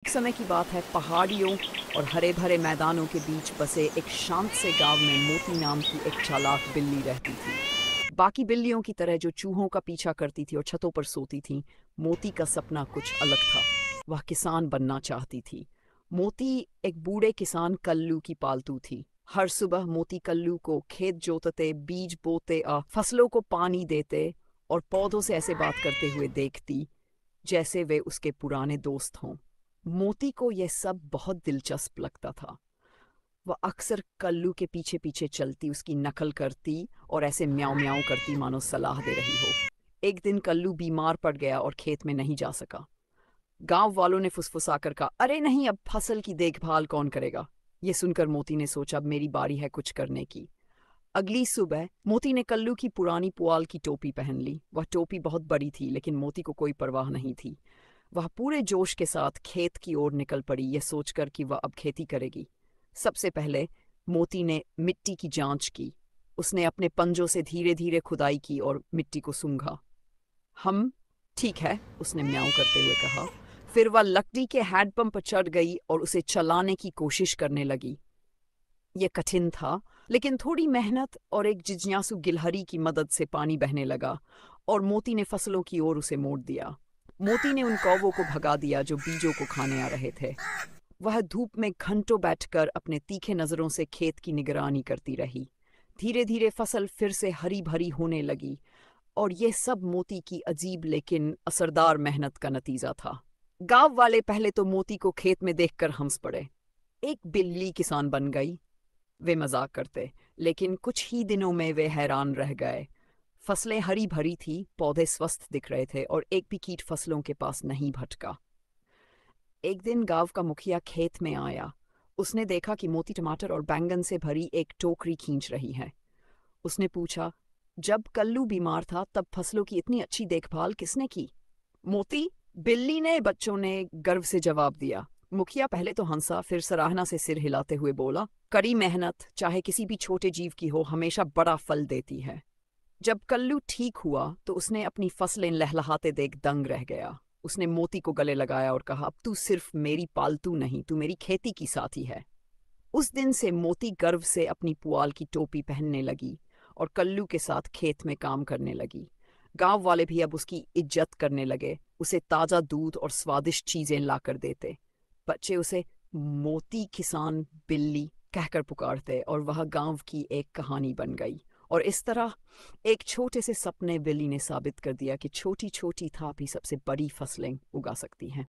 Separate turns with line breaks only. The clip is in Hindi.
एक समय की बात है, पहाड़ियों और हरे भरे मैदानों के बीच बसे एक शांत से गांव में मोती नाम की एक चालाक बिल्ली रहती थी। बाकी बिल्लियों की तरह जो चूहों का पीछा करती थी और छतों पर सोती थी, मोती का सपना कुछ अलग था। वह किसान बनना चाहती थी। मोती एक बूढ़े किसान कल्लू की पालतू थी। हर सुबह मोती कल्लू को खेत जोतते, बीज बोते, फसलों को पानी देते और पौधों से ऐसे बात करते हुए देखती जैसे वे उसके पुराने दोस्त हों। मोती को यह सब बहुत दिलचस्प लगता था। वह अक्सर कल्लू के पीछे पीछे चलती, उसकी नकल करती और ऐसे म्याऊं म्याऊं करती मानो सलाह दे रही हो। एक दिन कल्लू बीमार पड़ गया और खेत में नहीं जा सका। गांव वालों ने फुसफुसाकर कहा, अरे नहीं, अब फसल की देखभाल कौन करेगा। ये सुनकर मोती ने सोचा, अब मेरी बारी है कुछ करने की। अगली सुबह मोती ने कल्लू की पुरानी पुआल की टोपी पहन ली। वह टोपी बहुत बड़ी थी, लेकिन मोती को कोई परवाह नहीं थी। वह पूरे जोश के साथ खेत की ओर निकल पड़ी, यह सोचकर कि वह अब खेती करेगी। सबसे पहले मोती ने मिट्टी की जांच की। उसने अपने पंजों से धीरे धीरे खुदाई की और मिट्टी को सूंघा। हम ठीक है, उसने म्याऊं करते हुए कहा। फिर वह लकड़ी के हैंडपंप पर चढ़ गई और उसे चलाने की कोशिश करने लगी। यह कठिन था, लेकिन थोड़ी मेहनत और एक जिज्ञासु गिलहरी की मदद से पानी बहने लगा और मोती ने फसलों की ओर उसे मोड़ दिया। मोती ने उन कौवों को भगा दिया जो बीजों को खाने आ रहे थे। वह धूप में घंटों बैठकर अपने तीखे नजरों से खेत की निगरानी करती रही। धीरे धीरे फसल फिर से हरी भरी होने लगी और यह सब मोती की अजीब लेकिन असरदार मेहनत का नतीजा था। गांव वाले पहले तो मोती को खेत में देखकर हंस पड़े। एक बिल्ली किसान बन गई, वे मजाक करते। लेकिन कुछ ही दिनों में वे हैरान रह गए। फसलें हरी भरी थी, पौधे स्वस्थ दिख रहे थे और एक भी कीट फसलों के पास नहीं भटका। एक दिन गांव का मुखिया खेत में आया। उसने देखा कि मोती टमाटर और बैंगन से भरी एक टोकरी खींच रही है। उसने पूछा, जब कल्लू बीमार था तब फसलों की इतनी अच्छी देखभाल किसने की? मोती, बिल्ली ने, बच्चों ने गर्व से जवाब दिया। मुखिया पहले तो हंसा, फिर सराहना से सिर हिलाते हुए बोला, कड़ी मेहनत चाहे किसी भी छोटे जीव की हो, हमेशा बड़ा फल देती है। जब कल्लू ठीक हुआ तो उसने अपनी फसलें लहलहाते देख दंग रह गया। उसने मोती को गले लगाया और कहा, अब तू सिर्फ मेरी पालतू नहीं, तू मेरी खेती की साथी है। उस दिन से मोती गर्व से अपनी पुआल की टोपी पहनने लगी और कल्लू के साथ खेत में काम करने लगी। गांव वाले भी अब उसकी इज्जत करने लगे, उसे ताज़ा दूध और स्वादिष्ट चीजें लाकर देते। बच्चे उसे मोती किसान बिल्ली कहकर पुकारते और वह गांव की एक कहानी बन गई। और इस तरह एक छोटे से सपने बिल्ली ने साबित कर दिया कि छोटी छोटी थाप ही सबसे बड़ी फसलें उगा सकती हैं।